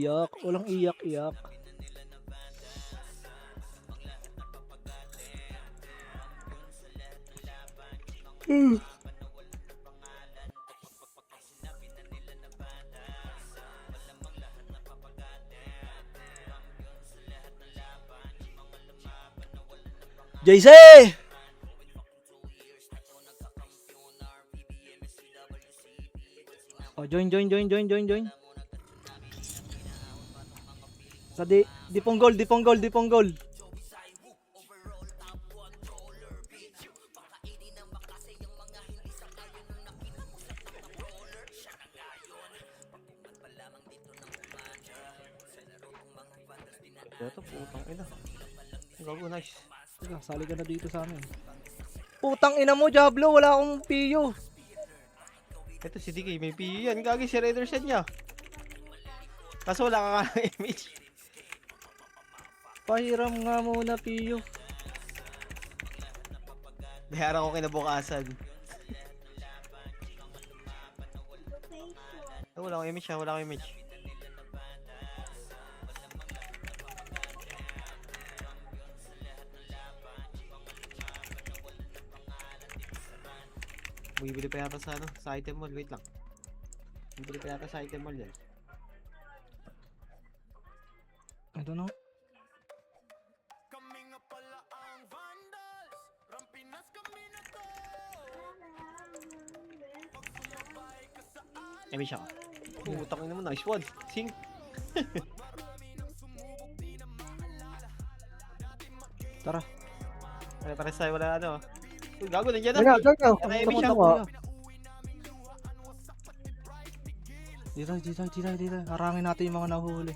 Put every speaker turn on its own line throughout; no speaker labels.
Iyak, walang iyak-iyak. JC! Oh, join. Sa di ponggol.
Ito, putang ina. Gago, nice.
Teka, sali ka na dito sa amin. Putang ina mo, Diablo, wala akong piyo.
Ito si DK, may PU yan. Gagi si Raider set niya. Kaso wala ka nga image.
Pahiram nga muna piyo.
Bayaran ko kinabukasan. Wala akong image ha, wala akong image. Bumibili pa yata sa ano, sa item mall, wait lang. Bumibili pa yata sa item mall yan.
Ito na.
Image ako. Putang ina mo, nice one. Sing.
Tara.
Pare-pares tayo, wala ano. Uy, gago, nandiyan na.
Ganyan.
Ano yung image ako?
Dito. Harangin natin yung mga nahuhuli.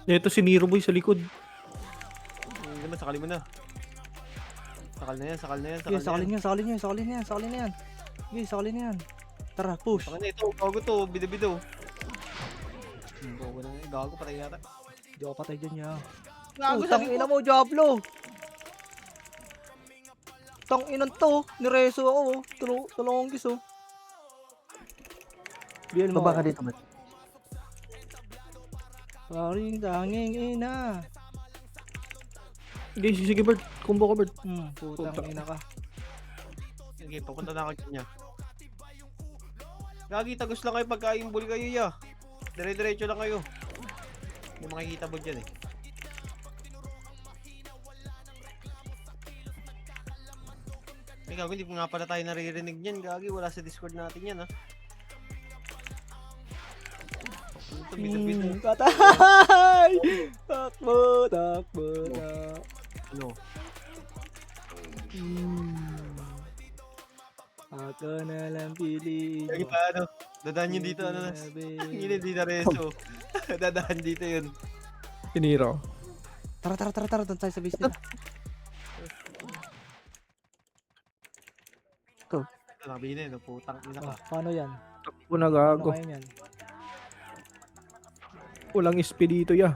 Ito si Nero Boy sa likod.
Hindi naman, sakali mo na. Sakal na yan.
Okay, sakalin na yan. Okay, sakalin na yan. Tara, push.
Saka na ito, gago to, bido-bido. Gago na nga, gago, patay yata.
Di ako patay dyan niya.
Gago,
Tang ina mo, Diablo. Tang inan to, nireso ako. Tulungan kiso. Biel mo.
Baba ka dito, man.
Paring tanging ina.
Sige Bert, combo ka Bert.
Putang ina ka.
Sige, papunta na ako dyan niya. Gagi, tagos lang kayo pagka-imbol kayo ya. Dire-diretso lang kayo. Hindi makikita mo dyan eh. Ay gago, hindi ko nga pala tayo naririnig niyan. Gagi, wala sa Discord natin yan ha. Ito, bito-bito.
Patay! Takbo.
Ano?
Ako na lang piliin
Gagi
mo.
pa ano? Dadaan yun dito, ano na? Hindi na reso. Dadaan dito yun.
Si Nero.
Tara, doon tayo sa base nila.
Ito, nakabi na yun, putang ina ka.
Paano yan?
Takbo na
Paano
gago.
kaya yan?
Walang SP dito ya.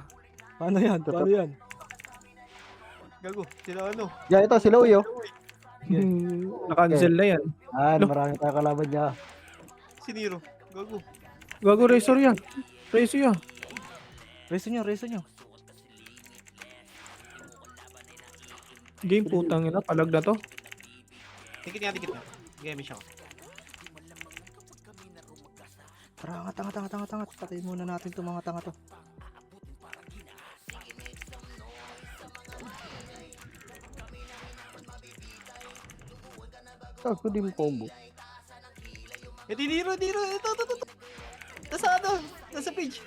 Paano yan?
Gago, sila ano?
Ya, ito si Loyo. Na-cancel na yan.
Marami tayong kalaban niya.
Si Nero. Gago.
Gago, Razor yan. Razor yan.
Reso nyo.
Game putang ina, palag na to.
Dikit nga. Game siya.
Tara, angat. Patayin muna natin itong mga tanga to.
Ako din combo.
Di Nero. Ito. Nasa ano? Nasa page.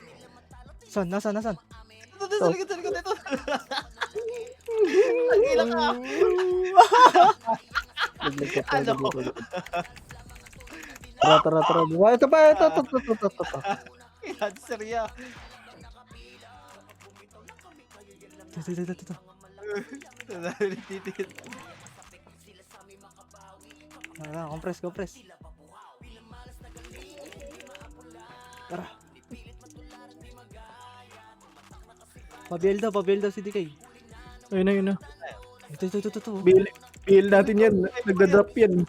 Saan? Nasaan?
Ito, sa likod. Ito. Ang ilang ka. Ano?
Tara. Ito pa.
Ilan serya.
Ito.
Titit.
Compress. Tara. Pabiel daw si DK.
Ayun na.
Ito.
Bili. Feel natin yan. Nagda-drop yan.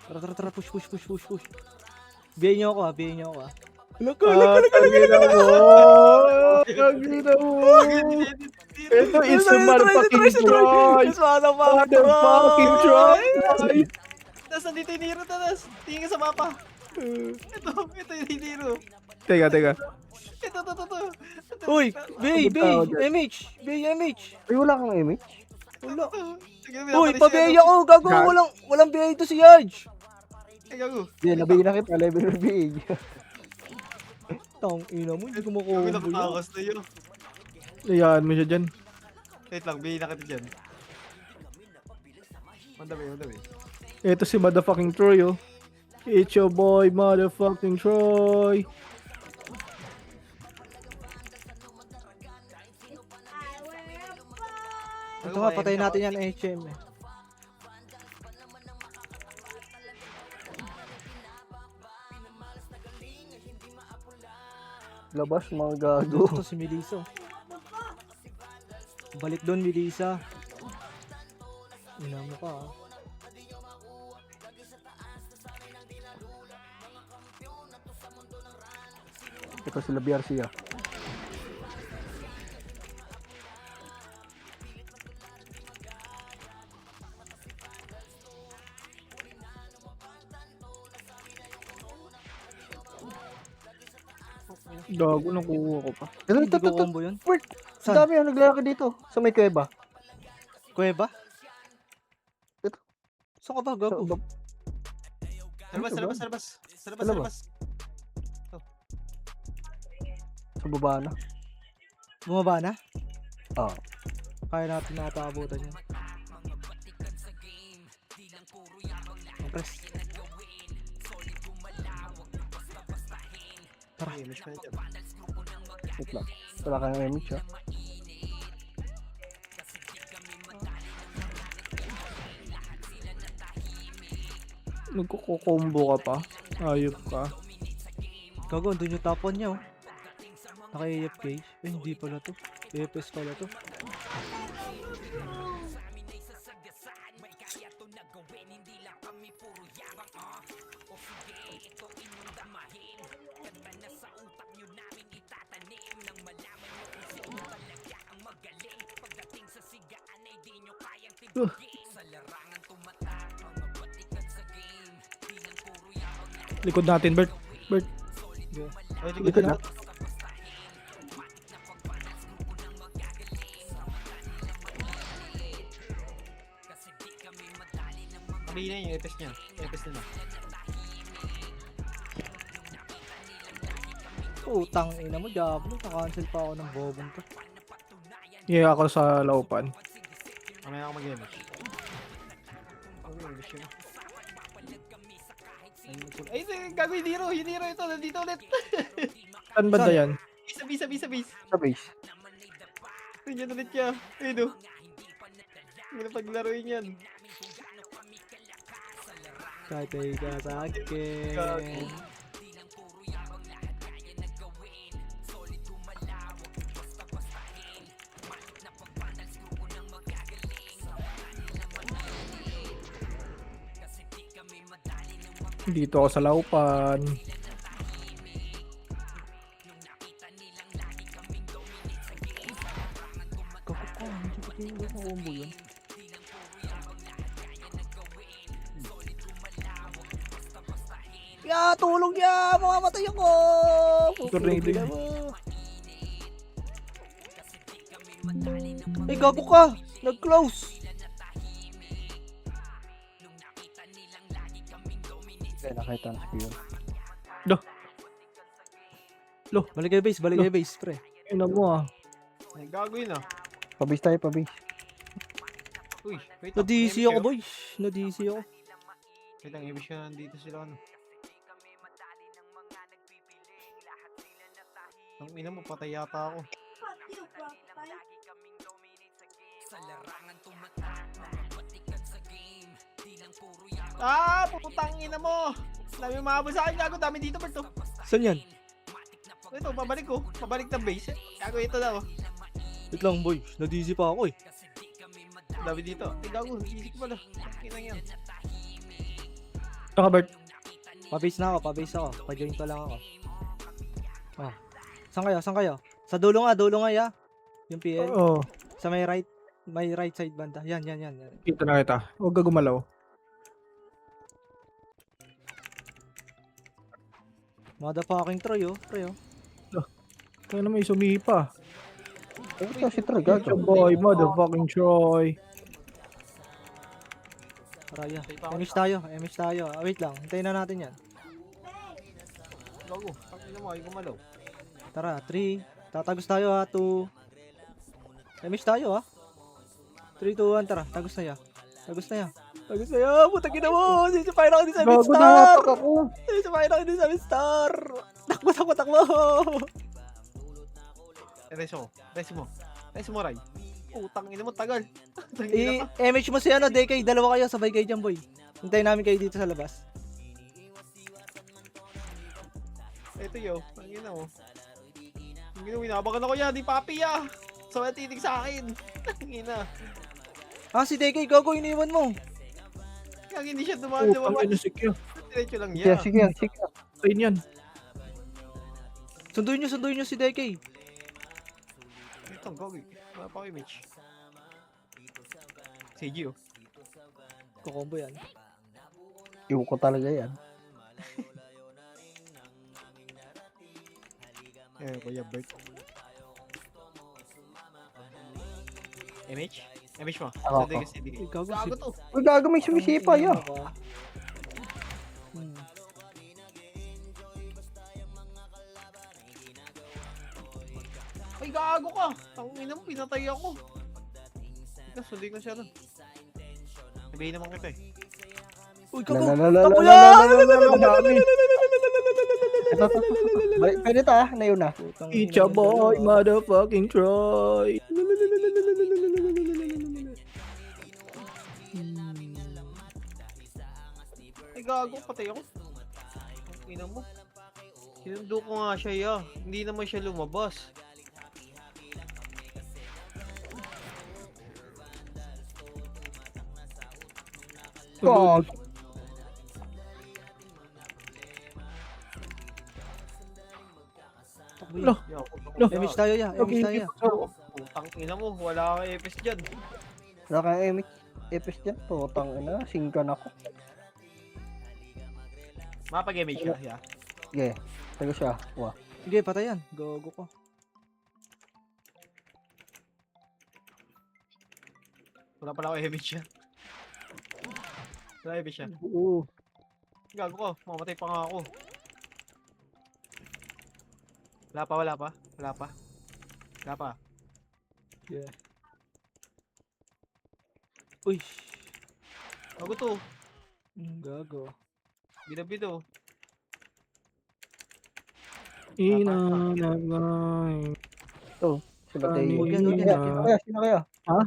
Tara, push. Biyayin niyo ako ah.
Tangina mo. Tangina mo. Ito is the motherfucking try.
It's motherfucking
Motherfucking try.
Tas, nandito yung Nero, Tas. Tingin ka sa mapa. Ito yung Nero.
Teka.
Ito.
Uy, Bay,
Tawag yan.
MH.
Ay, wala kang image.
Wala.
Sige,
Uy,
pinapatay
pabiyay
siya,
ako. Gago, walang biyay to si Yaj.
Ay, gago.
Hindi, nabigyan na kita. Level na bigay.
Tang ina mo, hindi ko
Gago,
makuha.
nakatakas na yun.
Hayaan mo siya dyan.
Wait lang, bigyan na kita dyan. On the way.
Ito si motherfucking Troy, oh. It's your boy, motherfucking Troy.
Ito nga, patayin natin yan HM eh.
Labas, mga gago.
Ito si Melissa. Balik doon, Melissa. Ina mo ka ah.
Ito sila BRC ah.
Gago, nakuha ko pa.
Ito,
Hindi ko combo yun.
Wait,
Saan?
ang dami ang naglalakad dito. Sa may kuweba.
Kuweba?
Ito.
Saan ka ba, gago?
Sa labas.
Ano ba? Sa baba na.
Bumaba na?
Ah.
Kaya natin nakataabutan yun. Ang press. Tara.
Image pa na dyan.
Wait lang. Wala kang image ah.
Nagkukombo ka pa. Ayop ka.
Gago, andun yung top 1 niya oh. Naka-AFK. Eh, hindi pala to. AFS pala to.
Likod natin, Bert.
Ay,
Likod na.
Sabihin na yung EPS niya. EPS nila.
Putang ina mo, Diablo. Naka-cancel pa ako ng bobong to.
Yeah, ako sa laupan.
Mamaya ako mag-image. Image yun. Ay, gago yung Nero. Yung Nero ito. Nandito ulit.
Saan banda yan?
Sa base.
Sa base.
Nandiyan ulit siya. Ayun o. Hindi na paglaruin yan.
Katay ka sa akin.
Dito ako sa laupan.
Kakukuha, hindi ko tingin ko combo yun. Ya, tulong niya! Mamamatay ako!
Tornado
Pupulog
yun.
mo. Eh, gago ka! Nag-close!
Kaya nakita na yun.
Balik kayo base, pre.
Ina mo ah.
Ay, gago yun ah.
Pabase tayo, pabase.
Uy, wait lang.
Na-DC ako,
Image
boys. Na-DC ako.
kayo. Wait lang, image na nandito sila ano. Ang ina mo, patay yata ako. Ah, putang ina mo! Dami umabot sa akin, gago. Dami dito, Berto.
Saan yan?
Ito, pabalik ko. Pabalik ng base. Gago, ito na oh.
Wait lang, boys. Na-DC pa ako eh.
Dami dito. Ay, gago. Easy ko pala. Kinang yan.
Saka Bert.
Pabase na ako, pabase ako. Pa-join pa lang ako. Ah. Saan kayo? Sa dulo nga ya. Yung PL.
Oo.
Sa may right side banda. Yan.
Kita na kita. Huwag ka gumalaw.
Motherfucking Troy, oh. Pre, oh.
Kaya naman sumipa.
Ito si Troy,
It's
gago.
your boy, motherfucking Troy.
Araya. MH tayo. Ah, wait lang, hintayin na natin yan.
Gago. Tangina mo, ay gumalaw.
Tara, 3. Tatagos tayo ha, 2. MH tayo ha. 3, 2, 1, tara. Tagos na ya. Putang ina mo. Sisipahin ako din sa
Gago,
Midstar.
nangatak ako.
Sisipahin ako din sa Midstar. Takbo.
Reso mo, Ray. Utang ina mo, tagal. Tangina ka.
MH mo si ano, DK. Dalawa kayo, sabay kayo dyan, boy. Hintayin namin kayo dito sa labas.
Ito yo, tangina mo. Tangina mo, inabangan ako yan, di papi ah. So, titig sa akin. Tangina.
Ah, si DK, gago, iniwan mo.
Kaya hindi siya dumaan.
Ang ina si Kyo.
Diretso lang
Sige,
yan.
sige.
Ayun yan.
Sunduin nyo si DK.
Ito, gogi. Wala pa kayo, Mitch. Sige, oh.
Kukombo yan.
Iwan ko talaga yan.
Kuya Bert. MH? MH mo?
Ako.
Sige.
Gago,
Gago to.
Uy, gago, may sumisipa, ya.
Hmm.
Ay, gago ka! Tangina mo, pinatay ako. Sundin ko siya nun. Sabihin naman kita eh.
Uy, gago.
Lalalala.
Takbo yan!
Madami. Ito. Pwede ta, na yun na.
Putang
It's
ina
your
mo,
boy,
dalawa.
motherfucking Troy.
Ay, gago, patay ako. Tangina mo. Sinundo ko nga siya, ya. Hindi naman siya lumabas.
Gago.
Takbo yan.
Lo.
Ya,
MH tayo ya. MH tayo ya.
Tangina mo, wala kang EPS dyan.
Wala kang epis dyan. Putang ina, singkan ako.
Mapag-MH ka, ya.
Sige, taga siya. Wah.
Sige, patayan. Gago ko.
Wala pala ako EPS siya. Wala EPS siya.
Oo.
Gago ko, mamatay pa nga ako. Wala pa.
Yeah. Uy.
Gago to.
Gago.
Bido.
Inanagay.
Sila tayo.
Huwag yan.
Sino kaya?
Ha?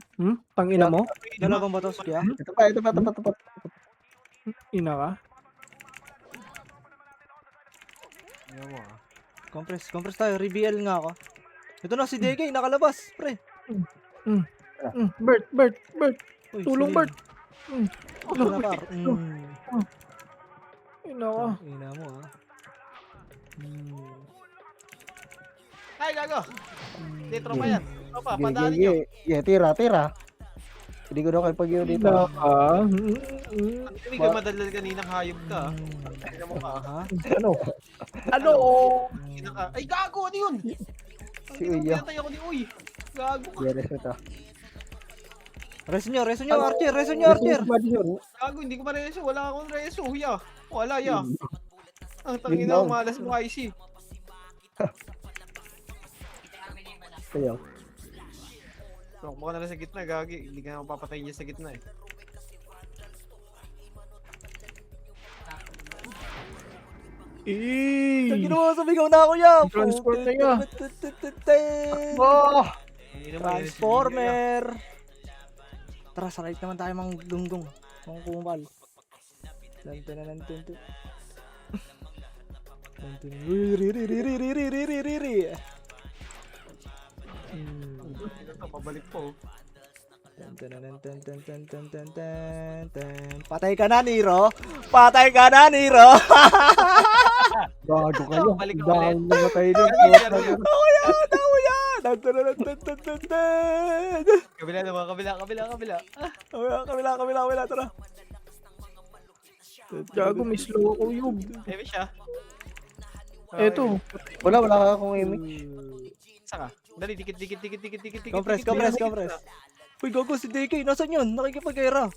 Tangina mo?
Dalawang batos kaya?
Ito pa.
Ina ka?
Ano mo ah.
Compress tayo. Reveal nga ako. Ito na si DK, nakalabas, pre.
Bert.
Uy,
Tulong,
sige.
Bert.
Ito na, par.
Ina ka.
Ina mo, ha.
Ay, gago! Hindi, tropa yan. Tropa,
Sige,
padaanin nyo.
tira. Hindi ko daw kayo pag-iyo dito.
Ina ka.
Hindi ka madalal kaninang hayop ka. Tingnan mo ka.
Aha.
Ano?
Ano?
Tingnan ka. Ay, gago! Ano yun?
Si
Ang
Uya.
pinatay ako ni Uy. Gago ka.
Yeres ito.
Reso nyo, Archer. Reso nyo, Archer.
Gago, hindi ko ma-reso. Wala akong reso. Ya. Wala, ya. Ang tangina, malas mo IC.
Kaya.
Tumakbo ka na lang sa gitna, gagi. Hindi ka na mapapatayin niya sa gitna eh.
Ang ginawa, sumigaw na ako, ya.
Transport na ya.
Oh!
Transformer. Tara, sa right naman tayo mang dunggong. Mang kumal. Lantan.
Ito, pabalik po.
Patay ka na, Nero. Patay ka na, Nero.
Gago kayo.
Balik ka
Dahil
ulit.
namatay din.
Ako yan, ako yan.
Kabila naman, kabila.
Kabila, tara.
Gago, may slow ako yun.
Emish ah.
Eto.
Wala ka akong image.
Saka. Dali, dikit.
Compress. Uy, gago si DK. Nasaan yun? Nakikipag-era.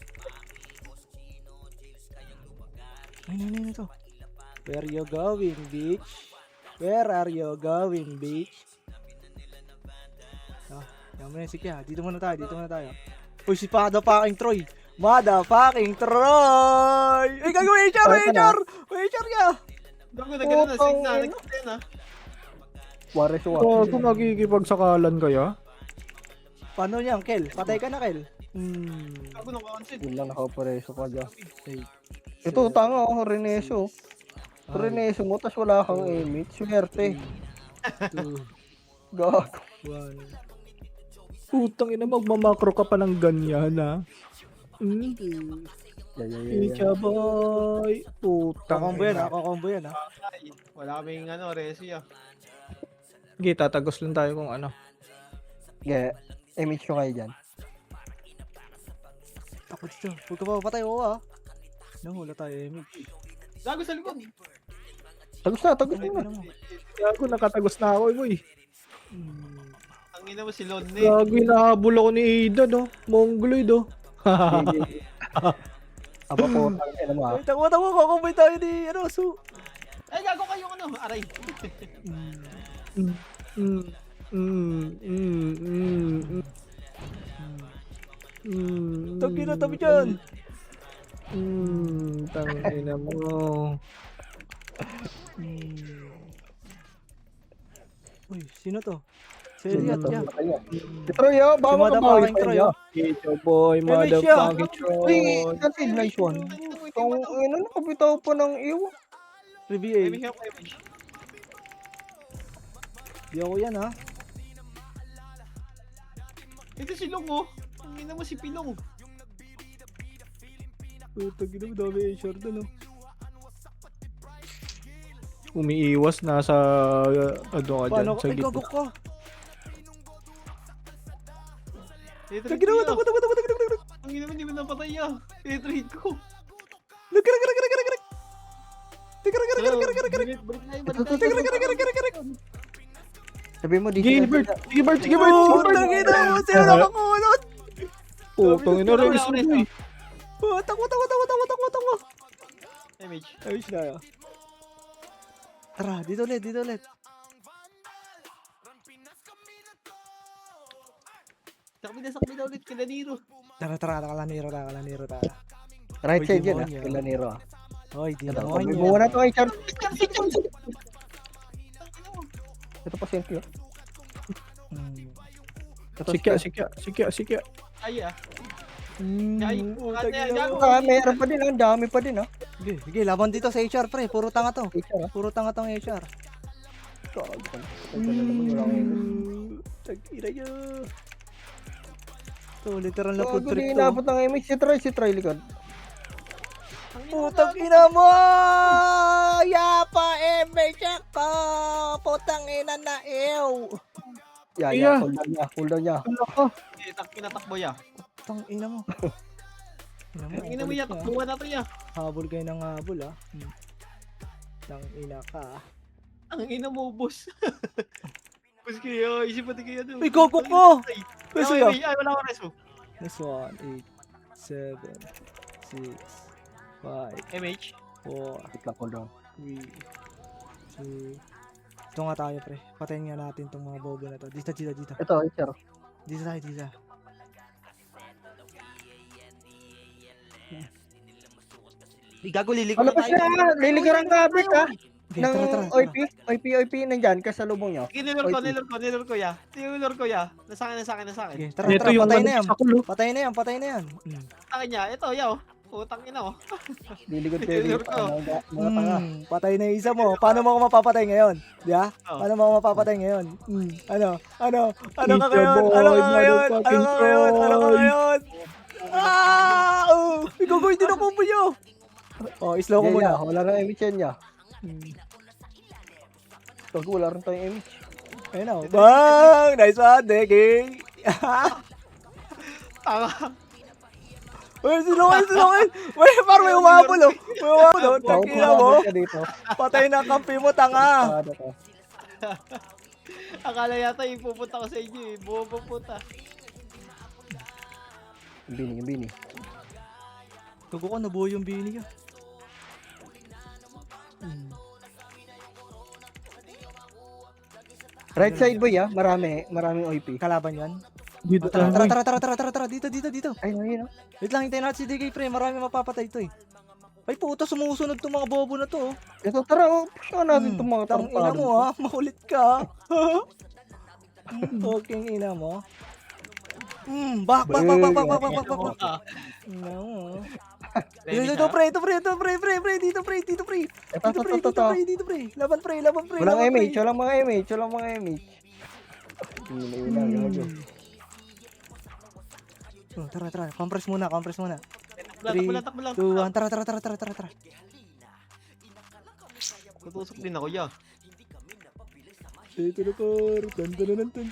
Ayun ito. Where you going, bitch? Where are you going, bitch? Yan mo na, sige ha. Dito muna tayo. Uy, si Motherfucking Troy. Motherfucking Troy! Ay, gago, HR! HR niya!
Gago na ganun na, signal. Nagkakaya na.
Wares wa.
Gago, nagigipagsakalan kaya?
Paano niyan, Kel? Patay ka na, Kel.
Gago na concept.
Yun lang naka-operation ka dyan.
Ay,
Ito, tanga ako, Reneso. Reneso mo, tas wala kang image. Swerte.
2,
Gago.
1.
Putang ina, magmamakro ka pa ng ganyan, ha? Icha boy. Putang
Kakombo yan,
ina.
kakombo yan, ha?
Ay, wala kaming resi ah.
Sige, tatagos lang tayo kung ano.
Yeah. Image ko kayo dyan.
Ako dito. Huwag ka papatay, oo, ha? Nahula tayo, image.
Gago sa likod.
Tagos na.
Gago, nakatagos na ako, boy.
Ang ina mo si Lonne.
Gago, hinahabol ako ni Aidan, no? Mongoloid, oh.
Aba po, tangin mo ha.
Ay, takbo, kakombo tayo ni, Su.
Ay, gago kayo aray.
Tagi na, tabi dyan.
Tangina mo.
Uy, sino to? Si Elliot, yan.
Si Troy, oh. Baka
Si
makabawi
Motherfucking
pa
Troy,
niya.
oh.
Icha boy,
Ay,
motherfucking
Uy,
troll.
natin, nice one. Kung ano, nakabitaw pa ng iwa.
Review, eh.
Emish ako, Emish.
Di ako yan, ha?
Ito si Long oh. Ang ina mo si Pilong.
Tagi na, dami HR dun, oh.
Umiiwas, nasa, ano ka dyan,
Paano ka?
sa
Ay, gago
gitna.
ka.
Ito
Tagi na, takbo.
Ang ina mo, hindi mo napatay ah. I-trade ko.
Nagkarak.
Sabi mo, di
Gilbert! Gilbert!
Putang ina mo, sino nakakulot?
Putang ina, release mo, boy.
Takbo.
Emish.
Ayos na, ya. Tara, dito ulit.
Sakmi na ulit kila Nero.
Tara, kalaniro tayo.
Right
Uy,
side yan,
demonyo.
Kila Nero, ah.
Hoy, di
Ito,
naman
sabi
yan.
mo na ito, HR. Ito pasyente, oh. Ito,
Sikya.
Ay ah.
Ay,
Putang ina.
meron pa din, ang dami pa din, ah.
Sige, laban dito sa HR, pre. Puro tanga to.
HR, ah.
Puro tanga tong HR. Tag-ina nyo. Ito, literal na food
Gago,
trip
di
to.
inabot ng image. Si Troy likod.
Putang ina mo! Yapa, ako! Putang ina na, ew!
Iya.
Hold down niya.
Kinatakbo ya.
Putang ina mo.
Ang ina mo ya, takbuhan natin ya.
Habol kayo ng habol, ah. Tang ina ka.
Ang ina mo, boss. Boss kayo, isip pati kayo doon.
Uy, gogo ko! Peso ya.
Ay, wala ko reso.
This 1, 8, 7, 6, 5,
MH.
4,
Wait lang, hold down.
3, 2. Ito nga tayo, pre. Patayin nga natin tong mga bobo na to. Dito.
Ito, HR.
Dito tayo. Gago, liliko
Palabas na! Liligaran ka, Bert, ha?
Okay,
Ng
tara.
OIP nandyan, kasalubong niyo.
Sige, nilor ko ya. Nilor ko ya. Nasa akin.
Okay, tara,
Ito yung
patay na yan.
sa kulo.
Patay na yan.
Sa akin ya. Ito, yaw. Putang ina oh.
Liligod kayo
Tinur
dito.
ko.
Mga tanga.
Patay na yung isa mo. Paano mo ako mapapatay ngayon? Di ba?
Oh.
Paano mo ako mapapatay ngayon? Ano? Ano ka
Eat your
ngayon?
boy,
Ano ka ngayon? Ano
motherfucking
ka ngayon? Ano ka
Troy.
ngayon? Ah! Oh! Ikaw ko hindi na combo nyo! Oh, slow ko
Yeah,
muna.
yeah. Wala na image yan, ya.
Hmm.
Pag wala rin tayong image.
Ayun na. Bang! Nice one, Deki!
Tanga.
Uy, sinukin! Uy, parang may umabol, oh. May umabol, oh.
Ikaw,
Tangina mo.
ka dito.
Patay na ang kampi mo, tanga.
Ano ka?
Akala yata yung pupunta ko sa inyo eh. Buo pupunta.
Yung bini.
Tugo ko, nabuo yung bini ka.
Right side boy, ah. Maraming OP.
Kalaban yan.
Dito
Tara,
tayo.
tara. Dito.
Ay, ayun, oh.
Wait lang, hintayin natin si DK, pre. Marami mapapatay ito, eh. Ay, puto, sumusunod itong mga bobo na to, oh.
Ito, tara, oh. Pusyahan natin itong mga
Tang ina
tarpado.
mo, ha. Makulit ka, ha. Talking ina mo. Back.
Ah,
Ina mo.
ready
Dito,
na?
pre. Dito, pre. Dito, pre. Laban, pre.
Walang image, walang mga image. Yun lang, gago.
Oh, tara. Compress muna.
Takbo lang.
2, 1. Tara.
Tutusok din ako, ya.
Dito na, par. Tan.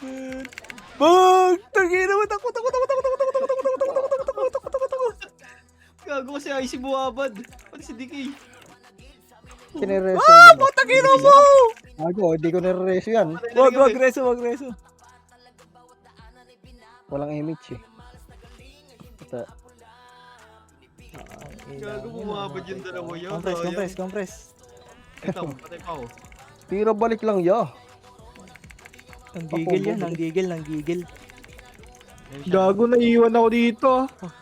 Bang! Tangina mo. Takbo.
Gago kasi ay si Buwabad. Pati si DK.
Sinereso.
Putang ina mo!
Gago, hindi ko nirereso yan.
Wag, reso.
Walang image, eh. Ito.
Gago, Buwabad yung dalawa yun.
Compress.
Ito, patay pa ako.
Tira balik lang, ya.
Ang gigil.
Ayun siya.
Gago, naiiwan ako dito.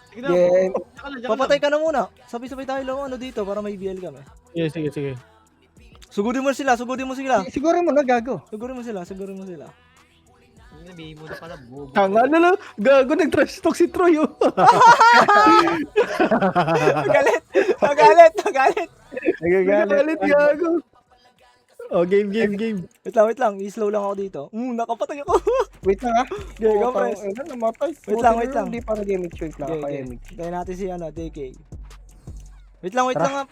Sige na,
Yeah.
diyan ka lang.
Papatay ka na muna. Sabay-sabay tayo lang dito para may BL kami.
Sige.
Sugudin mo sila.
Siguro mo na, gago.
Sigurin mo sila.
Nabihin mo na pala, bobo.
Tanga na lang. Gago, nag-trash talk si Troy, oh.
Magalit.
Nagagalit, gago. Oh, game.
Wait lang. I-slow lang ako dito. Nakapatay ako.
Wait lang, ah.
Okay, compress.
Namatay.
Wait lang.
Hindi pa nag-image, wait lang.
Okay.
Image.
Tayo natin si DK. Wait lang nga.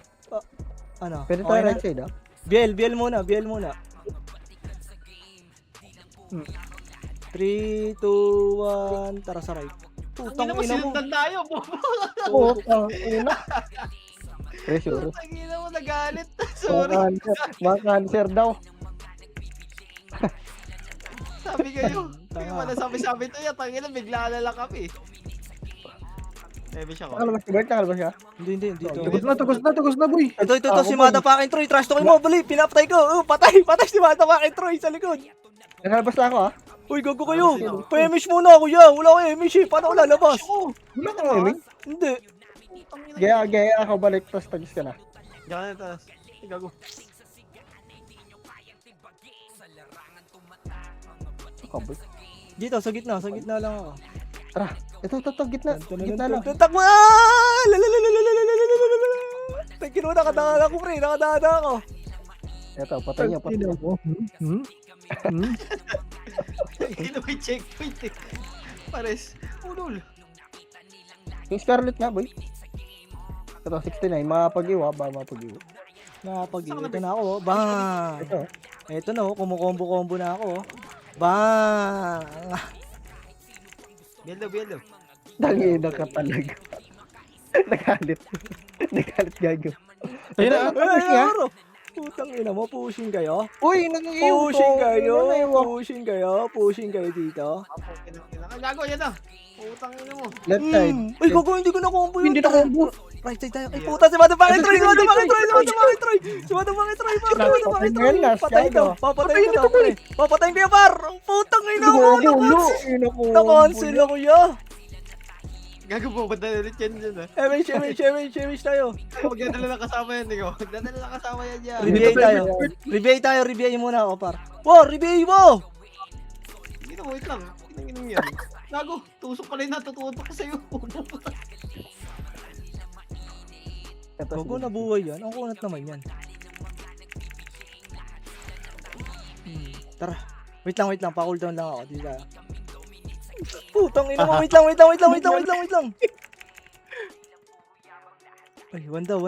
Ano?
Pwede
Okay
tayo
na?
right side, ah.
BL muna. 3, 2, 1. Tara sa right. Putang
Tangina mo,
ina mo.
sinundan tayo, bobo.
Putang ina. Pressure.
Tangina mo, nagalit. Sorry.
Mga cancer daw.
Sabi kayo.
Tanga.
Yung wala sabi-sabi to yan. Tangina, bigla na lang kami. Ebe siya ko.
Nakalabas siya.
Hindi. Dito.
Tugos na, boy.
Ito, si Motherfucking Troy. Trash talking mo, bali. Pinapatay ko. Patay si Motherfucking Troy sa likod.
Nakalabas na ako, ah.
Uy, gago kayo. Pa-image muna ako, ya. Wala ko image, eh. Paano ko lalabas?
Wala kang image.
Hindi.
Gaya ako balik, tapos tagis ka na.
Diyan ka na taas. Ay, gago.
Kabay.
Dito, sa gitna lang ako.
Tara. Ito, gitna. Gitna lang.
Takbo! Kinuha, nakadaan ako, pre. Nakadaan ako.
Ito, patay niya.
Hindi na may checkpoint eh. Pares. Ulol.
Yung Scarlet nga, boy. Ito, 69. Mapag-iwa ba? Mapag-iwa.
Ito na ako, oh. Bang!
Ito.
Ito na, oh. Kumukombo-kombo na ako, oh. Bang!
Bielo.
Dangina ka talaga. Nagalit. Nagalit, gago.
Ayun na.
Tapos nga.
Putang ina mo, pushing kayo?
Uy, nag-iiw
Pushing kayo dito.
Gago, yan na. Putang ina mo.
Left side.
Ay, gago, hindi ko na-combo yun.
Hindi na combo.
Right side tayo. Ay, puta, si Motherfucking Troy! Papatayin ko. Papatayin ko yung par! Putang ina mo! Na-cancel ako, ya!
Gago po, ba't na ulit yan dyan ah?
Image tayo.
Magdadala na kasama yan, ikaw. Magdadala na kasama yan dyan.
Rebay tayo. Rebay muna ako, par. Wow, rebay mo!
Hindi na, wait lang. Kinanginom yan. Gago, tusok ka rin na, tututok ko sa'yo.
Ito
Gogo na buhay yan. Ang kunat naman yan. Tara. Wait lang. Pa-cool down lang ako. Dito tayo. Putang ina mo. Wait lang. Ay, one daw.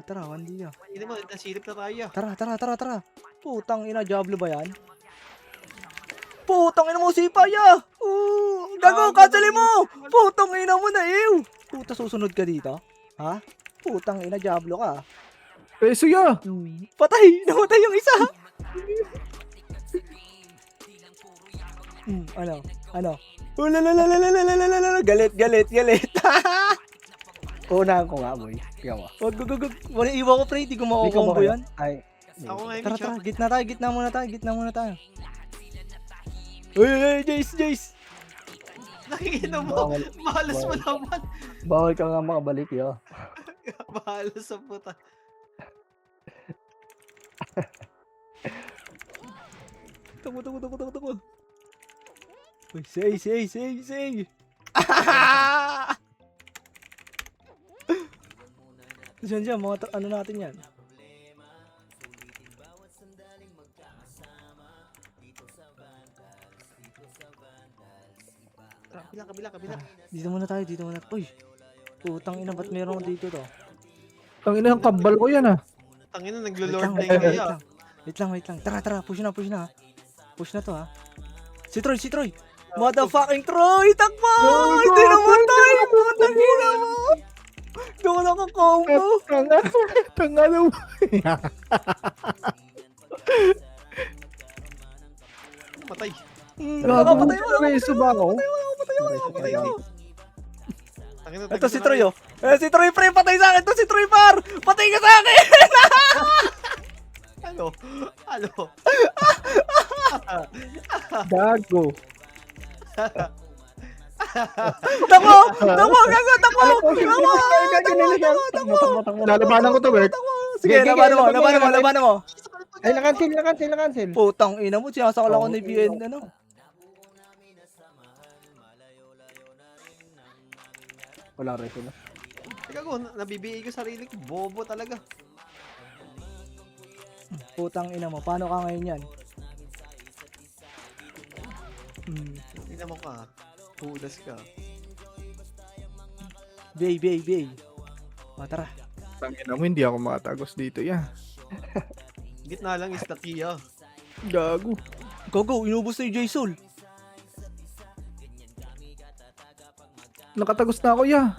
Tara, one daw.
Hindi mo, nasilip na tayo.
Tara. Putang ina, Diablo ba yan? Putang ina mo, Sipaya! Gago, cancelin mo! Putang ina mo na, ew! Puta, susunod ka dito? Ha? Putang ina, Diablo ka.
Preso ya!
Patay! Namatay yung isa! Ano? Galit.
Unahan ko nga, boy. Ikaw ah.
Wag. Wala iwan ko, pre. Di ko makukombo yan.
Ay.
Ako nga yung
Tara. Gitna muna tayo. Uy, Jace!
Nakikita mo, mahalas mo naman.
Bawal ka nga makabalik, yo.
Mahalas sa puta.
Tako. Uy, say. Diyan, mga ano natin yan.
Kabila.
Dito muna tayo. Uy, putang ina, ba't meron dito to?
Ang ina, ang kambal ko yan ah.
Tangina, naglo-lord na yung kaya.
Wait lang. Tara, push na. Push na to ha. Si Troy. Motherfucking Troy! Takbo! Hindi namatay! Putang ina mo! Gawa na ka combo!
Tanga na mo.
Patay.
Nakapatay mo!
Preso ba ako?
Tangina,
Ito si Troy oh. Si Troy pre, patay sa akin to si Troy par! Patay ka sa akin!
Ano?
Gago.
Takbo! Takbo!
Lalabanan ko to, Bert.
Sige, labanan mo.
Ay, nakancel.
Putang ina mo, sinasakal ako ni BN, ano?
Wala reso na.
Teka ko, nabibigay ko sarili ko. Bobo talaga.
Putang ina mo, paano ka ngayon yan?
Tingnan mo ka. Pudas ka.
Bay. O, tara.
Tangina mo, hindi ako makatagos dito yan.
Gitna lang is the key, ah.
Gago.
Go, inubos na yung J-Soul.
Nakatagos na ako ya.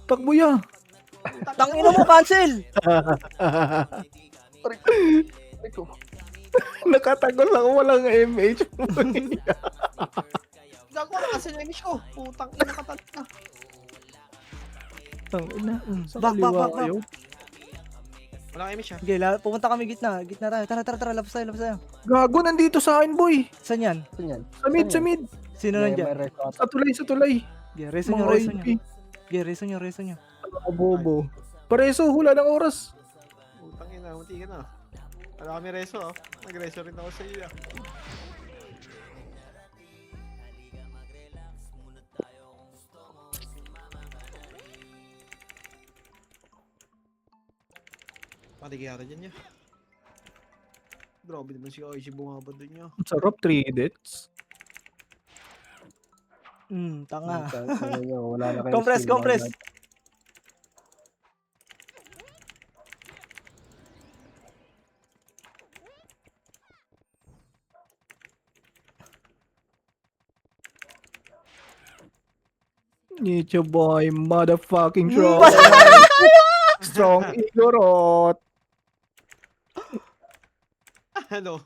Takbo ya.
Tangina mo, cancel!
Nakatagos ako, walang MH.
Gago ka kasi na ko. Putang ina ka talaga.
Tangina.
Back.
Wala kang image, ha?
Okay, pumunta kami gitna tayo. Tara, labas tayo.
Gago, nandito sa akin, boy.
Saan yan?
Yan.
Sa mid.
Sino nandyan?
May reso.
Sa tulay.
Okay, reso
Mga
nyo.
OP.
Okay, reso nyo.
Bobo. Pareso, hula ng oras.
Putang ina, munti ka na. Wala kami reso, ah. Nag-reso rin ako sa iyo, ah. Patigayara dyan niya. Grabe naman si Oishi bumabad dun niya.
Ang sarap, 3 edits.
Tanga.
Wala na kayong
Compress.
Need your boy, motherfucking troll. Strong Igorot.
Ano?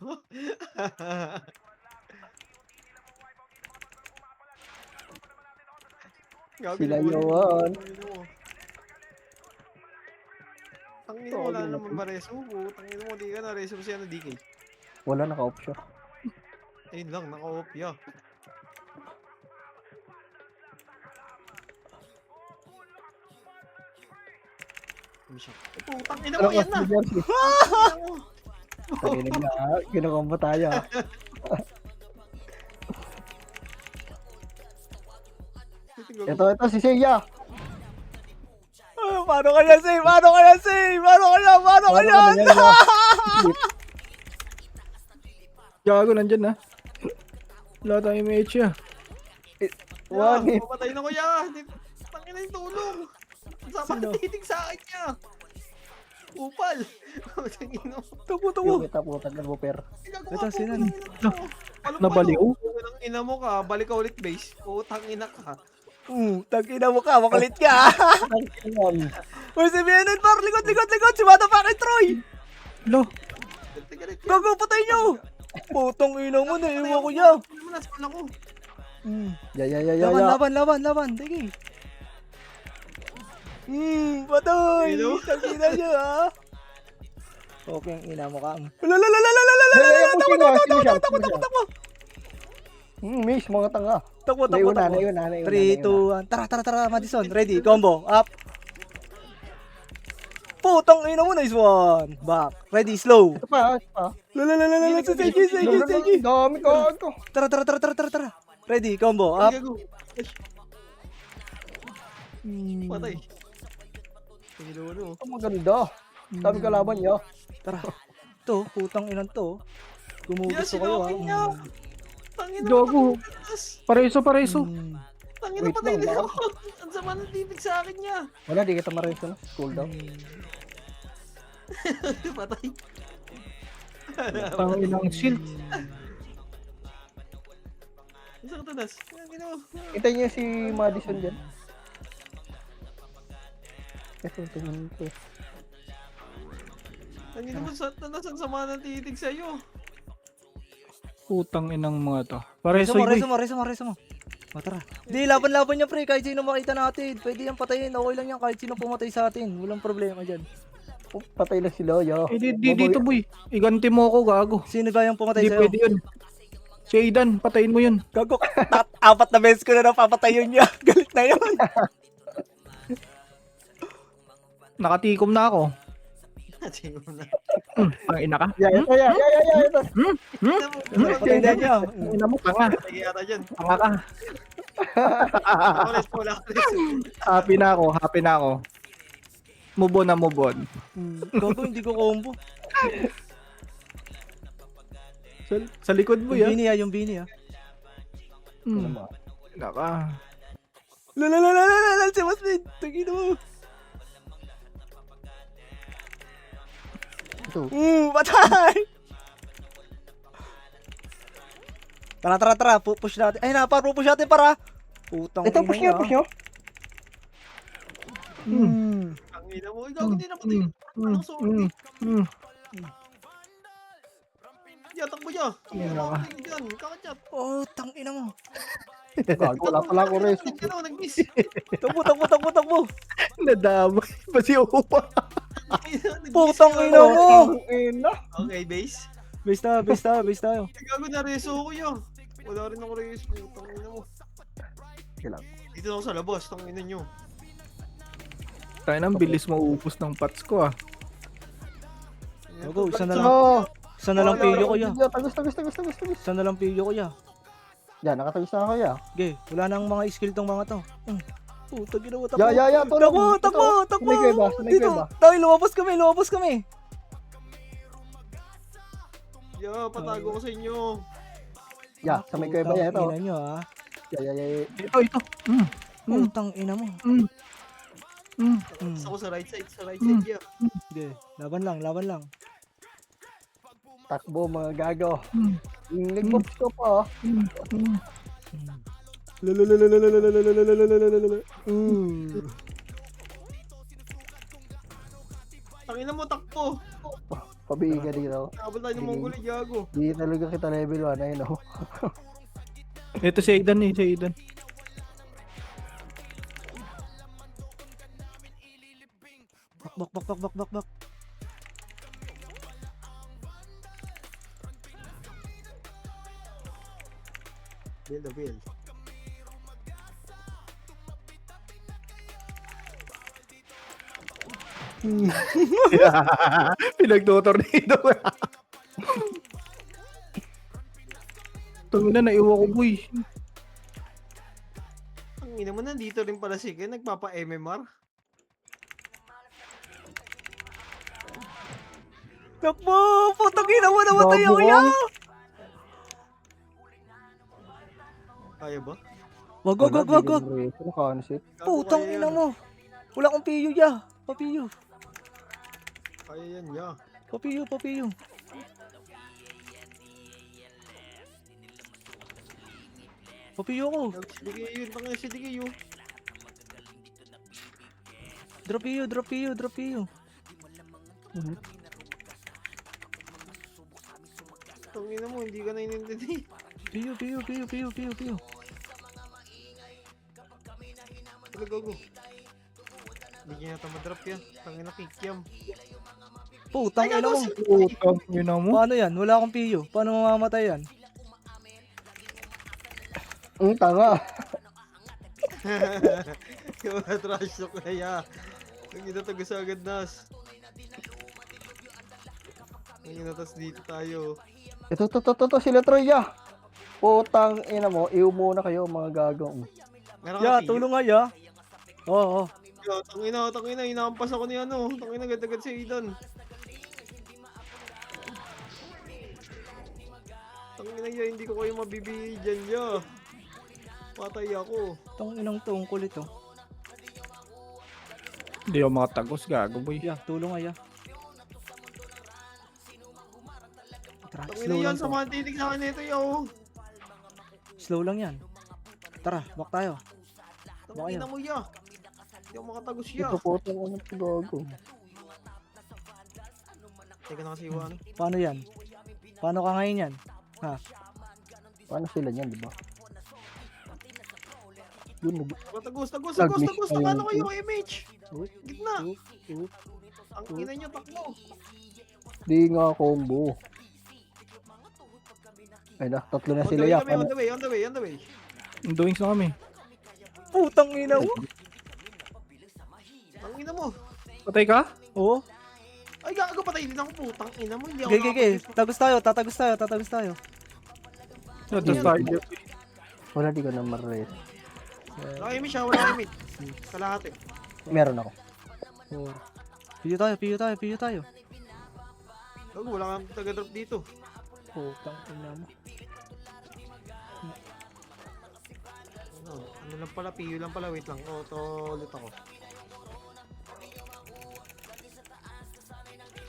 Sila yun.
Tangin mo, wala naman ba reso? Tangin mo, di ka na reso siya na DK.
Wala naka-off siya.
Ayun lang, naka-off ya. Putang ina mo, yan na!
Tangin na, kinukombo tayo. Ito si Seiya.
Paano kaya, Say? Paano kaya, Say? Paano kaya? Paano
Paano
kaya?
ka na yan, ah?
Gago, nandyan na. Wala tayong MH ah.
One hit.
Papatay na ko ya. Tangina yung tulong. Sama
Sino?
titig sa akin niya. Upal. Tangina.
Takbo.
Yung kita po, tagal mo, per.
Ito, sino?
Nabaliw?
Ang ina mo ka, balik ka ulit base. Utang ina ka.
Tangina mo ka, makulit ka.
Yan.
Uy, si BNN, par. Likod. Si motherfucking Troy.
Lo,
Gago, patay niyo. Putong ina mo, naiwan ko niya.
Ano mo naspawn ako?
Laban. Sige. Patay.
Hello?
Tangina niya, ha. Okay, ang ina mo ka. Takbo.
Miss, mga tanga.
Takbo.
Naiuna.
3, 2, 1. Tara, Madison. Ready, combo. Up. Putang ina mo, nice one. Back. Ready, slow.
Ito pa.
Sige.
Dami ko.
Tara. Ready, combo. Up.
Gago. Patay. Tingin mo.
Ito maganda. Dami kalaban niya.
Tara. To, putang inan to. Gumugis
Yes,
ko kayo, ha.
sinokin niya. Tangina.
Gago. Pareso.
Tangina
Wait
patay
lang,
na ako. Ang sama ng titig sa akin niya.
Wala, di kita ma-reso na. Cool down.
Patay.
Ang inang shield.
Isa ka tanas. Tangina mo.
Hintayin niyo si Madison dyan. Ito.
Tangina mo, ang sama ng titig sa'yo.
Putang inang mga to.
Reso
Pareso,
mo. Tara. Di, laban niya, pre. Kahit sino makita natin. Pwede yan patayin. Okay lang yan. Kahit sino pumatay sa atin. Walang problema dyan.
Oh, patay na sila, yo.
Dito boy. Iganti mo ako, gago.
Sino ba yung pumatay
Hindi
sa'yo?
pwede yun. Si Aidan, patayin mo yun.
Gago. 4 na beses ko na napapatayin niya. Galit na yun.
Nakatikom na ako.
Tingin mo na.
Ang ina ka.
Yeah. Ito.
Patay na niya.
Ang ina mo, tanga.
Patay yata dyan.
Tanga ka.
Wala.
Happy na ako. Move on.
Gago, hindi ko combo.
Sa likod mo yan.
Yung bini, ha.
Naka.
Si Masmin. Tagin mo.
Ito.
Patay! Tara. Push natin. Ay, push natin para. Putang
Ito,
ina
push
niya.
nyo.
Tangina mo. Ikaw hindi na patay. Anong sorry? Yatak mo niya. Tangina mo. Dyan. Kakachat.
Oh, tang ina mo.
Gago, wala pala ako reso.
Nag-miss.
Takbo.
Nadamay pa si Opa.
Putang ina mo.
Ina.
Okay, base.
Base tayo.
Gago na reso ko yun. Wala rin ako reso. Tangina mo.
Kailang.
Dito na ako sa labas. Tangina nyo.
Tayo nang bilis maupos ng pots ko ah.
Gago, isa na lang.
Oh,
Isa na lang pilyo ko ya.
Tagos.
Isa na lang pilyo ko ya.
Yan, nakatagos na ako, ya.
Okay, wala nang mga skill tong mga to. Puta, ginawa takbo.
Ya, tulog.
Takbo.
Sunay kayo ba?
Dito, tayo, lumabas kami.
Yeah, patago ko sa inyo.
Ya, sa may kayo ba, ya, ito.
Ina nyo, ha.
Ya.
Ito.
Putang ina mo.
Ako sa right side. Yeah.
Okay, laban lang.
Takbo, mga gago. Nag-moves ko pa,
Tangina mo, takbo.
Pabiga dito.
Kabal tayo ng Mongol, gago.
Di talaga kita level 1, ayun o.
Ito si Aidan si Aidan.
Bak.
Build.
Pinagtotornado. Tangina na iwan ko boy.
Ang ina mo, nandito rin pala si Ken, nagpapa-MMR.
Takbo! Putang ina mo, namatay ako
Bago
yan!
Kaya ba?
Wag, wag, wag, wag, wag!
Naka-unset.
Gago,
Putang
kaya
ina
yan.
mo! Wala akong piyo ya! Papiyo!
Kaya yan, ya.
Papiyo, papiyo! Papiyo ko!
Sige yun, tangina si Digay yun.
Drop piyo, drop piyo, drop piyo!
Tangina mo, hindi ka na inintindi.
Piyo, piyo, piyo, piyo, piyo, piyo!
Talaga go. Hindi niya yata madrop yan. Tangina kikiam.
Putang ina mo!
Putang ina mo.
Paano yan? Wala akong piyo. Paano mamamatay yan?
Ang tanga.
Yung mga trash talk na ya. Ang inatagos agad nas. Ang inatas dito tayo.
Ito, sila Troy, ya. Putang ina mo, iuw muna kayo mga gagong.
Meron
Ya,
ka
tulong nga ya! Oo,
Tangina, inaampas ako ni ano. Tangina, agad-agad si Aidan. Tangina ya, hindi ko kayo mabibigay dyan ya. Patay ako.
Itong inang to, ang kulit oh.
Hindi ako makatagos, gago boy.
Ya, tulong nga ya. Tara,
Tangina
slow
yan,
lang to.
samahan titig sa akin nito yo.
Slow lang yan. Tara, walk tayo.
Tangina mo ya. Hindi ako makatagos ya.
Ito putang ina to gago.
Teka na kasi Iwan.
Paano yan? Paano ka ngayon yan? Ha?
Paano sila niyan, di ba? Yun,
Tagos.
Nag-miss
Tangano
na yun.
kayo, MH.
Oop,
Gitna.
oop, oop.
Ang ina nyo, takbo.
di nga combo. Ay na, tatlo na sila, ya.
On the way.
Ang doings na kami.
Putang ina mo!
Ang ina mo.
Patay ka?
Oo.
Ay, gago patay din ako, putang ina mo. Hindi ako
Gege, tagos tayo, tatagos tayo.
Natas tayo.
Wala, di ko na ma-rest.
Wala kay Mitch, wala kay Mitch. Sa lahat eh.
Meron ako.
Piyo tayo.
Gago, wala kang taga-drop dito.
Putang ina mo.
Ano lang pala, PU lang pala, wait lang. Auto ulit ako.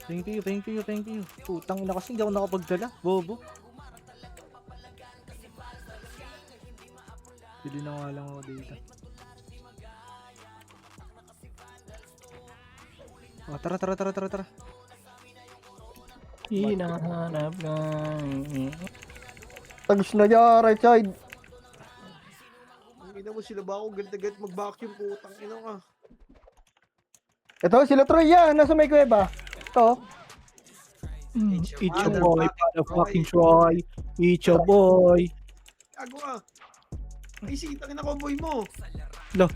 Thank you. Putang ina kasi hindi ako nakapagdala. Bobo. Pili na nga lang ako dito. Oh, tara.
Hinahanap lang.
Tagos na ya, right side.
Ang ina mo, sila ba ako galit mag-vacuum, putang ina ka.
Ito, sila Troy, ya. Nasa may kuweba. Ito.
Eat your
Mother
boy,
fucking
motherfucking Troy. Eat your boy.
Gago ka. Ay, sige, tangin na convoy mo.
Lah,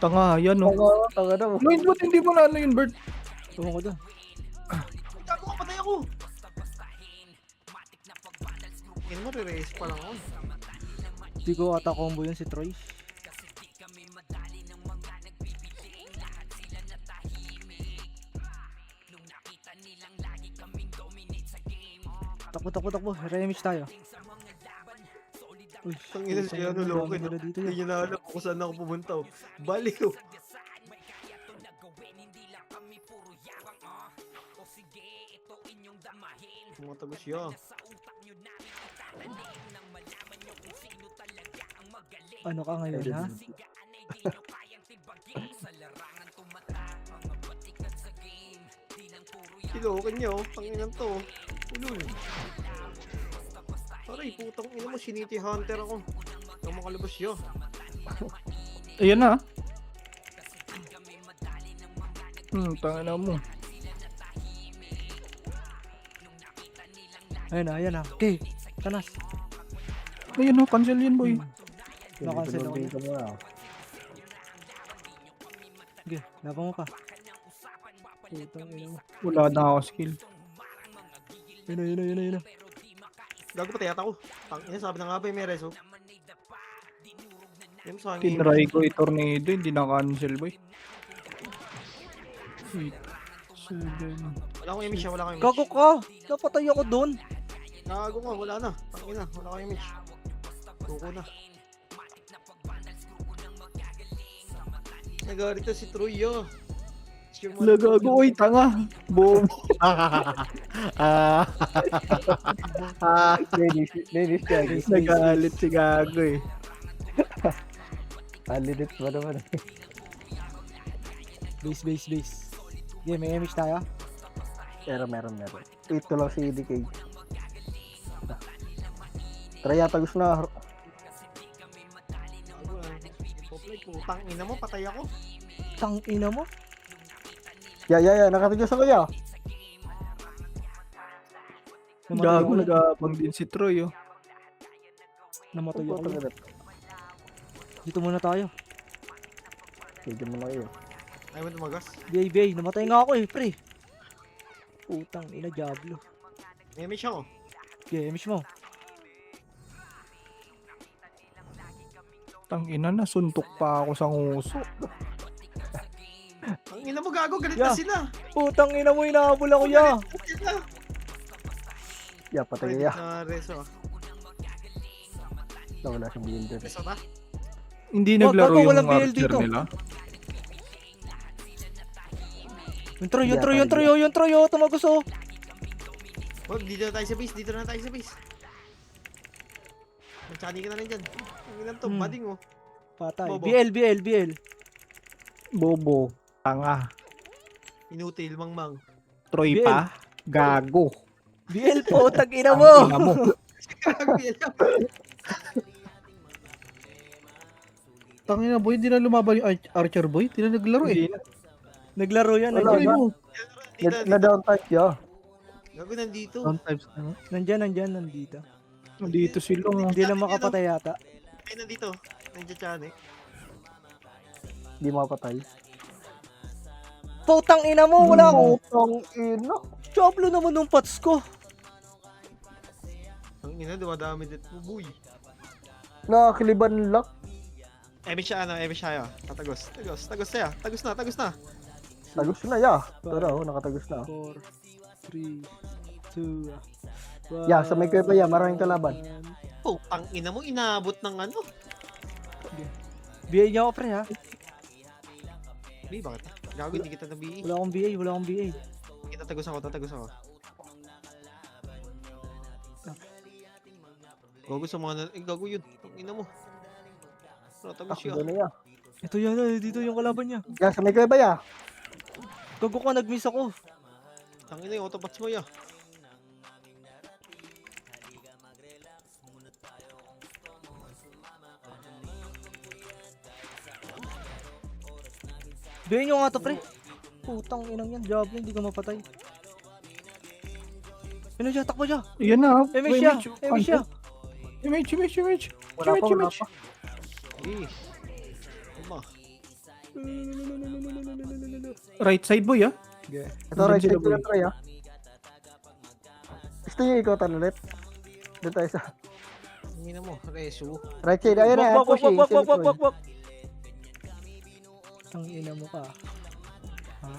tanga yan oh.
Tanga na mo.
Ngayon ba't hindi mo na ano yun, Bert?
Tumo ko doon.
Gago ka, patay ako. Ina mo, re-race pa lang ako.
Hindi ko ata combo yun si Troy. Takbo. Remix tayo. Uy,
Tangina siya, ano, Loki, no?
dito
Hindi
yan.
niya na alam kung saan ako pumunta. Oh. Baliw. Tumatagos siya.
Ano ka ngayon ha?
Silokin niya, oh. Tanginan to. Ulul. Aray, putang ina mo, Shiniti Hunter ako. Yung makalabas siya.
Ayan na. Tanga na mo.
Ayan na. Okay, tanas.
Ayun oh, cancel yun boy.
Nakancel ako.
Dito mo na.
Sige, laban mo pa. Putang ina mo.
Wala na ako skill.
Yun na.
Gago pa tiyata ko. Tangina, sabi na nga ba yung may reso? Yung sa
Tinry ko i-tornado, hindi na cancel boy.
Wala akong image siya, wala akong image.
Gago ka! Napatay ako doon.
Gago ka, wala na. Tangina, wala akong image. Tuko na. Nagalit na si Troy, yo.
Lagago, oy, tanga. Bobo.
Dennis siya.
Nagalit si Gago eh.
Alidit ba naman eh.
Base. Yeah, may image tayo.
Meron. Ito lang si EDK. Tara yata gusto na.
Putang ina mo, patay ako.
Tang ina mo.
Yeah. Nakatigas ako ya.
Namatay
Gago,
ako.
nagabang din si Troy oh.
Namatay ako.
Putang ina.
Dito muna tayo.
Sige mo na kayo.
Ayaw mo tumagas.
BA, namatay nga ako eh, pre. Putang ina, Diablo.
May image ako.
Okay, image mo.
Tangina na, suntok pa ako sa nguso.
Ang ina mo, gago, galit
Yeah.
na sila.
Putang ina mo, inahabol ako ya.
Sila.
Yeah, patay
Pwede
ya.
na reso.
Wala siyang builder.
Reso ba?
Hindi
Wag,
naglaro
gago,
yung
walang BL
archer
dito.
nila.
Yung Troy,
Yeah,
tumagos oh.
Wag, dito na tayo sa base. Magtsani ka na rin dyan. Ang ilan to,
Hmm.
bading oh.
Patay.
Bobo.
BL.
Bobo. Tanga.
Inutil, mangmang.
Troy
BL.
pa. Gago.
BL po, tag ina
Ang
mo.
ina mo.
Tangina boy, hindi na lumaban yung Archer boy. Hindi na naglaro eh.
Hindi na.
Naglaro yan,
Wala,
nandiyan.
wala. Na down type ya.
Gago nandito.
Down types na.
Nandyan, nandito.
Nandito sila. oh.
Hindi lang makapatay yata.
Ay, nandito. Nandiyan siya, eh.
Di mapatay.
Putang ina mo, wala akong
Putang ina.
Diablo naman nung pots ko.
Ang ina, dumadami dito mo, boy.
Nakakiliban lang.
Image siya, image siya. Tatagos. Tagos na.
Tagos na ya. Tara oh, nakatagos na.
4, 3, 2,
Yeah, sa may kuweba ya, maraming kalaban.
Putang ina mo, inaabot ng ano.
BA niya ako, pre, ha?
Bi, bakit? Gago, hindi kita nabi.
Wala akong BA.
Tatagos ako. Gago sa mga gago yun. Ang ina mo. Tatagos siya.
Takbo na ya.
Ito yan, dito yung kalaban niya.
Yeah, sa may kuweba ya.
Gago ka, nag-miss ako.
Ang ina yung autobots mo ya.
BA niyo nga to, pre. Putang inang yan, Diablo, hindi ka mapatay. Ano siya, takbo siya.
Yan na.
Image siya.
Image.
Wala pa.
Eh. Tama.
Right side boy ah.
Ito right side ko na try ya. Gusto niyo ikotan ulit? Doon tayo sa
Ang ina mo, reso.
right side. Ayun na, pushing.
Wag. Ang ina mo ka. Ha?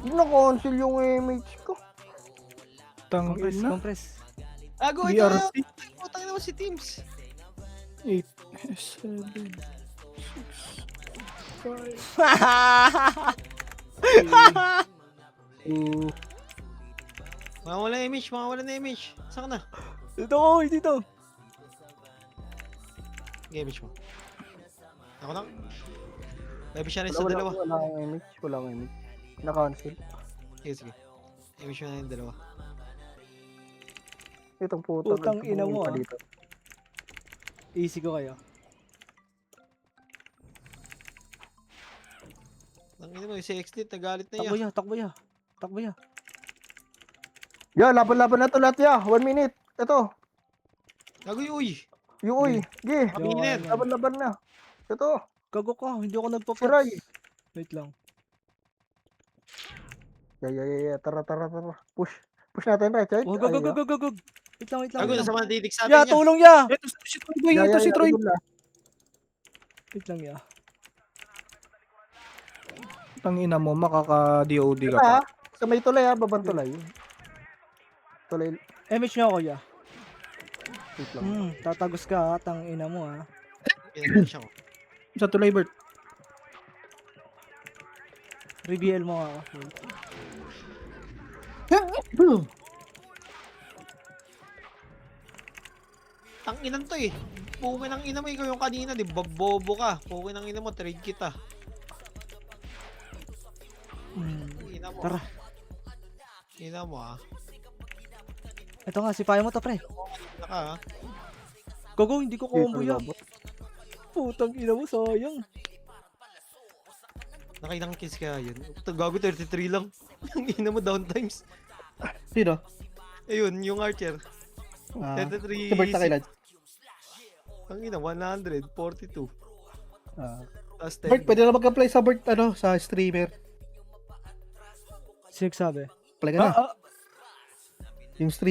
Na-cancel yung image ko.
Tangina.
Compress.
Gago, ito na.
BRC.
Putang ina mo si Teams.
8, 7, 6, 5.
Mawala na image. Saan ka na?
Dito.
Image mo. Ako na. May siya rin sa dalawa.
Wala akong image. Na-cancel.
Sige. Image mo na yung dalawa.
Itong
Putang ina mo, ah.
dito.
Easy ko kayo.
Ang ina mo, yung si Exlit, nagalit na yan.
Takbo ya.
Yeah, laban na to lahat ya. 1 minute. Ito.
Gago yung uy.
Yung uy. Gi.
Minute.
Laban na. Ito.
Gago ka, hindi ako nagpa-pots.
Siray.
Wait lang.
Yeah. Tara. Push natin right side.
Oh, go. Wait lang.
Gago, nasa mga titik sa
Ya,
atin yan.
tulong ya.
Ito si Troy boy. Ito si Troy.
Wait lang ya.
Tangina mo, makaka-DOD ka pa.
Ah, sa may tulay babang tulay. Tulay,
MH nga kuya.
wait lang.
Tatagos ka ha, tang ina mo ha.
Yan siya.
Sa tulay, Bert.
Reveal mo ako.
Tanginan to eh. Puki ng ina mo, ikaw yung kanina, di ba? Bobo ka. Puki ng ina mo, trade kita. Ina mo.
Tara.
Ina mo ah.
Ito nga, sipayan mo to pre.
Ina ka ah.
Gogo, hindi ko combo yan. Putang ina mo, sayang.
Nakailang kills kaya yun. Gago 33 lang. Yung ina mo downtimes.
Sino?
Ayun, yung Archer.
Ah,
33.
si Bert na kailan?
Ang ina, 142.
Ah.
Tapos
Bert,
10.
pwede na mag-apply sa Bert, sa streamer.
Six sabi.
Apply ka na.
Ah,
Yung stream.